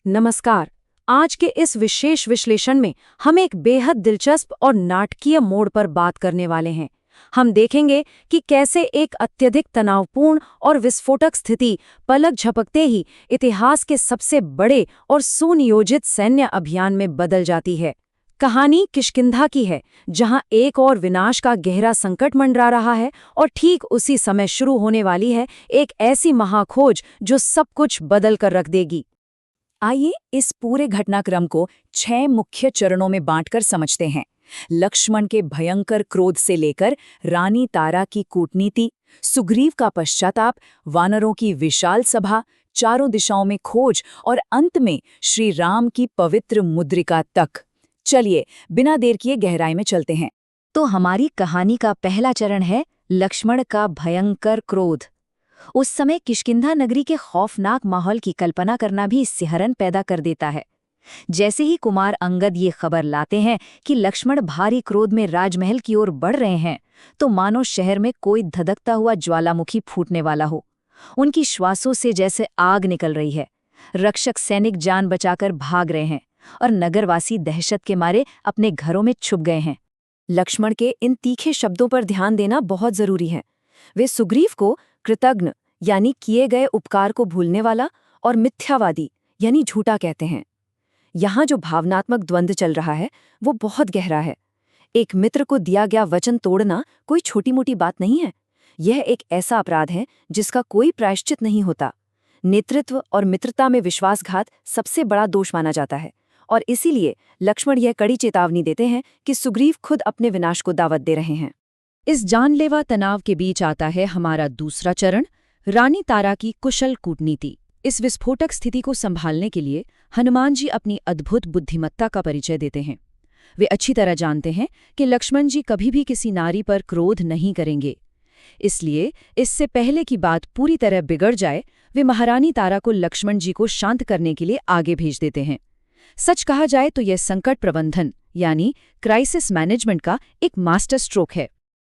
नमस्कार। आज के इस विशेष विश्लेषण में हम एक बेहद दिलचस्प और नाटकीय मोड़ पर बात करने वाले हैं। हम देखेंगे कि कैसे एक अत्यधिक तनावपूर्ण और विस्फोटक स्थिति पलक झपकते ही इतिहास के सबसे बड़े और सुनियोजित सैन्य अभियान में बदल जाती है। कहानी किष्किंधा की है, जहां एक और विनाश का गहरा संकट मंडरा रहा है और ठीक उसी समय शुरू होने वाली है एक ऐसी महाखोज जो सब कुछ बदल कर रख देगी। आइए इस पूरे घटनाक्रम को 6 मुख्य चरणों में बांटकर समझते हैं। लक्ष्मण के भयंकर क्रोध से लेकर रानी तारा की कूटनीति, सुग्रीव का पश्चाताप, वानरों की विशाल सभा, चारों दिशाओं में खोज और अंत में श्री राम की पवित्र मुद्रिका तक। चलिए बिना देर किए गहराई में चलते हैं। तो हमारी कहानी का पहला चरण है लक्ष्मण का भयंकर क्रोध। उस समय किष्किंधा नगरी के खौफनाक माहौल की कल्पना करना भी सिहरन पैदा कर देता है। जैसे ही कुमार अंगद ये खबर लाते हैं कि लक्ष्मण भारी क्रोध में राजमहल की ओर बढ़ रहे हैं, तो मानो शहर में कोई धधकता हुआ ज्वालामुखी फूटने वाला हो। उनकी श्वासों से जैसे आग निकल रही है। रक्षक सैनिक जान बचाकर भाग रहे हैं और नगरवासी दहशत के मारे अपने घरों में छुप गए हैं। लक्ष्मण के इन तीखे शब्दों पर ध्यान देना बहुत जरूरी है। वे सुग्रीव को कृतज्ञ यानी किए गए उपकार को भूलने वाला और मिथ्यावादी यानी झूठा कहते हैं। यहाँ जो भावनात्मक द्वंद्व चल रहा है वो बहुत गहरा है। एक मित्र को दिया गया वचन तोड़ना कोई छोटी मोटी बात नहीं है। यह एक ऐसा अपराध है जिसका कोई प्रायश्चित नहीं होता। नेतृत्व और मित्रता में विश्वासघात सबसे बड़ा दोष माना जाता है और इसीलिए लक्ष्मण यह कड़ी चेतावनी देते हैं कि सुग्रीव खुद अपने विनाश को दावत दे रहे हैं। इस जानलेवा तनाव के बीच आता है हमारा दूसरा चरण, रानी तारा की कुशल कूटनीति। इस विस्फोटक स्थिति को संभालने के लिए हनुमान जी अपनी अद्भुत बुद्धिमत्ता का परिचय देते हैं। वे अच्छी तरह जानते हैं कि लक्ष्मण जी कभी भी किसी नारी पर क्रोध नहीं करेंगे। इसलिए इससे पहले कि बात पूरी तरह बिगड़ जाए, वे महारानी तारा को लक्ष्मण जी को शांत करने के लिए आगे भेज देते हैं। सच कहा जाए तो यह संकट प्रबंधन यानी क्राइसिस मैनेजमेंट का एक मास्टर स्ट्रोक है।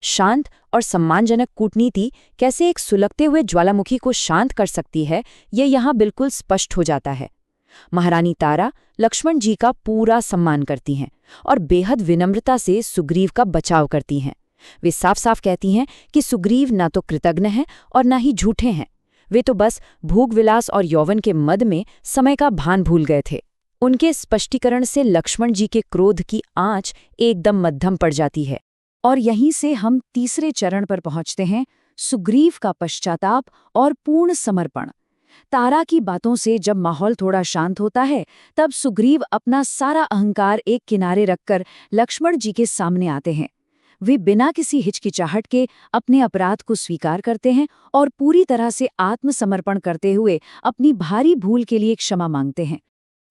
शांत और सम्मानजनक कूटनीति कैसे एक सुलगते हुए ज्वालामुखी को शांत कर सकती है, ये यहाँ बिल्कुल स्पष्ट हो जाता है। महारानी तारा लक्ष्मण जी का पूरा सम्मान करती हैं और बेहद विनम्रता से सुग्रीव का बचाव करती हैं। वे साफ साफ कहती हैं कि सुग्रीव न तो कृतज्ञ हैं और न ही झूठे हैं। वे तो बस भोगविलास और यौवन के मद में समय का भान भूल गए थे। उनके स्पष्टीकरण से लक्ष्मण जी के क्रोध की आंच एकदम मध्यम पड़ जाती है। और यहीं से हम तीसरे चरण पर पहुंचते हैं, सुग्रीव का पश्चाताप और पूर्ण समर्पण। तारा की बातों से जब माहौल थोड़ा शांत होता है, तब सुग्रीव अपना सारा अहंकार एक किनारे रखकर लक्ष्मण जी के सामने आते हैं। वे बिना किसी हिचकिचाहट के अपने अपराध को स्वीकार करते हैं और पूरी तरह से आत्मसमर्पण करते हुए अपनी भारी भूल के लिए क्षमा मांगते हैं।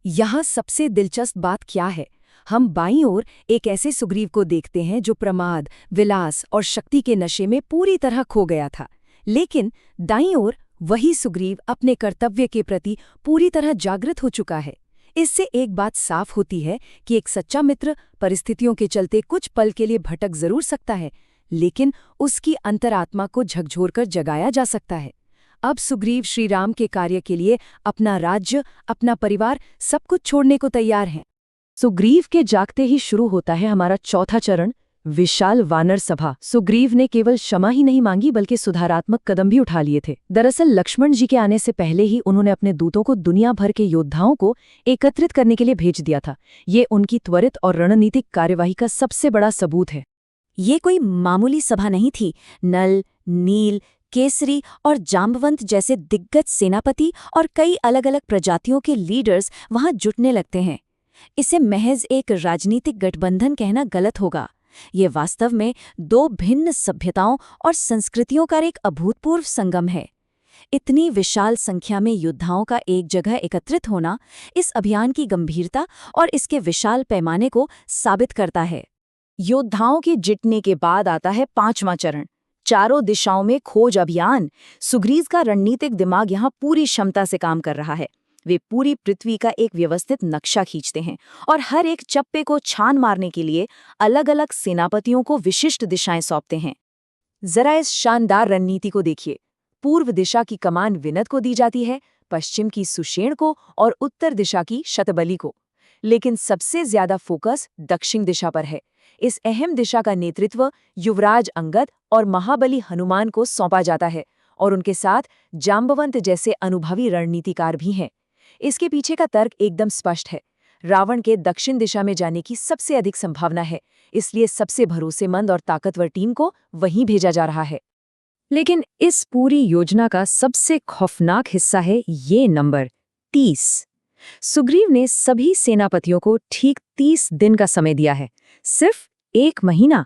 यहाँ सबसे दिलचस्प बात क्या है? हम बाईं ओर एक ऐसे सुग्रीव को देखते हैं जो प्रमाद, विलास और शक्ति के नशे में पूरी तरह खो गया था, लेकिन दाईं ओर वही सुग्रीव अपने कर्तव्य के प्रति पूरी तरह जागृत हो चुका है। इससे एक बात साफ होती है कि एक सच्चा मित्र परिस्थितियों के चलते कुछ पल के लिए भटक जरूर सकता है, लेकिन उसकी अंतरात्मा को झकझोरकर जगाया जा सकता है। अब सुग्रीव श्रीराम के कार्य के लिए अपना राज्य, अपना परिवार सब कुछ छोड़ने को तैयार हैं। सुग्रीव के जागते ही शुरू होता है हमारा चौथा चरण, विशाल वानर सभा। सुग्रीव ने केवल क्षमा ही नहीं मांगी बल्कि सुधारात्मक कदम भी उठा लिए थे। दरअसल लक्ष्मण जी के आने से पहले ही उन्होंने अपने दूतों को दुनिया भर के योद्धाओं को एकत्रित करने के लिए भेज दिया था। ये उनकी त्वरित और रणनीतिक कार्यवाही का सबसे बड़ा सबूत है। ये कोई मामूली सभा नहीं थी। नल, नील, केसरी और जाम्बवंत जैसे दिग्गज सेनापति और कई अलग अलग प्रजातियों के लीडर्स वहां जुटने लगते हैं। इसे महज एक राजनीतिक गठबंधन कहना गलत होगा। ये वास्तव में दो भिन्न सभ्यताओं और संस्कृतियों का एक अभूतपूर्व संगम है। इतनी विशाल संख्या में योद्धाओं का एक जगह एकत्रित होना इस अभियान की गंभीरता और इसके विशाल पैमाने को साबित करता है। योद्धाओं के जुटने के बाद आता है पांचवां चरण, चारों दिशाओं में खोज अभियान। सुग्रीव का रणनीतिक दिमाग यहाँ पूरी क्षमता से काम कर रहा है। वे पूरी पृथ्वी का एक व्यवस्थित नक्शा खींचते हैं और हर एक चप्पे को छान मारने के लिए अलग अलग सेनापतियों को विशिष्ट दिशाएं सौंपते हैं। जरा इस शानदार रणनीति को देखिए। पूर्व दिशा की कमान विनत को दी जाती है, पश्चिम की सुषेण को और उत्तर दिशा की शतबली को। लेकिन सबसे ज्यादा फोकस दक्षिण दिशा पर है। इस अहम दिशा का नेतृत्व युवराज अंगद और महाबली हनुमान को सौंपा जाता है और उनके साथ जांबवंत जैसे अनुभवी रणनीतिकार भी हैं। इसके पीछे का तर्क एकदम स्पष्ट है। रावण के दक्षिण दिशा में जाने की सबसे अधिक संभावना है, इसलिए सबसे भरोसेमंद और ताकतवर टीम को वहीं भेजा जा रहा है। लेकिन इस पूरी योजना का सबसे खौफनाक हिस्सा है ये नंबर 30। सुग्रीव ने सभी सेनापतियों को ठीक 30 दिन का समय दिया है, सिर्फ 1 महीना।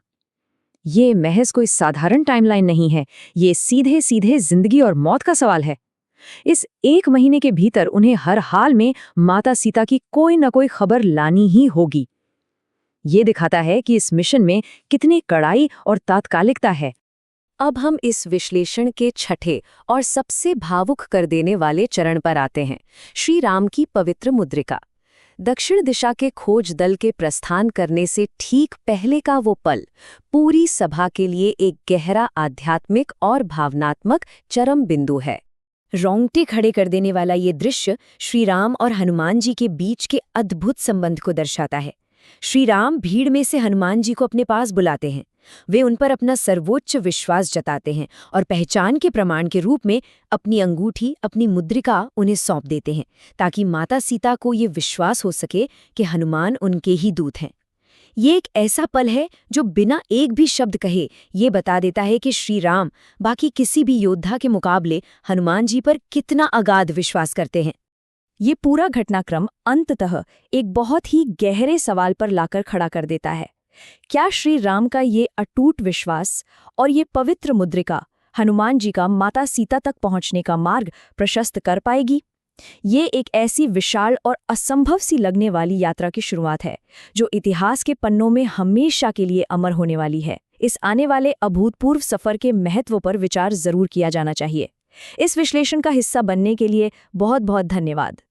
ये महज कोई साधारण टाइमलाइन नहीं है, ये सीधे सीधे जिंदगी और मौत का सवाल है। इस 1 महीने के भीतर उन्हें हर हाल में माता सीता की कोई न कोई खबर लानी ही होगी। ये दिखाता है कि इस मिशन में कितनी कड़ाई और तात्कालिकता है। अब हम इस विश्लेषण के छठे और सबसे भावुक कर देने वाले चरण पर आते हैं, श्री राम की पवित्र मुद्रिका। दक्षिण दिशा के खोज दल के प्रस्थान करने से ठीक पहले का वो पल पूरी सभा के लिए एक गहरा आध्यात्मिक और भावनात्मक चरम बिंदु है। रोंगटे खड़े कर देने वाला ये दृश्य श्री राम और हनुमान जी के बीच के अद्भुत संबंध को दर्शाता है। श्री राम भीड़ में से हनुमान जी को अपने पास बुलाते हैं। वे उन पर अपना सर्वोच्च विश्वास जताते हैं और पहचान के प्रमाण के रूप में अपनी अंगूठी, अपनी मुद्रिका उन्हें सौंप देते हैं, ताकि माता सीता को ये विश्वास हो सके कि हनुमान उनके ही दूत हैं। ये एक ऐसा पल है जो बिना एक भी शब्द कहे ये बता देता है कि श्री राम बाकी किसी भी योद्धा के मुकाबले हनुमान जी पर कितना अगाध विश्वास करते हैं। ये पूरा घटनाक्रम अंततः एक बहुत ही गहरे सवाल पर लाकर खड़ा कर देता है। क्या श्री राम का ये अटूट विश्वास और ये पवित्र मुद्रिका हनुमान जी का माता सीता तक पहुंचने का मार्ग प्रशस्त कर पाएगी? ये एक ऐसी विशाल और असंभव सी लगने वाली यात्रा की शुरुआत है, जो इतिहास के पन्नों में हमेशा के लिए अमर होने वाली है। इस आने वाले अभूतपूर्व सफर के महत्व पर विचार जरूर किया जाना चाहिए। इस विश्लेषण का हिस्सा बनने के लिए बहुत बहुत धन्यवाद।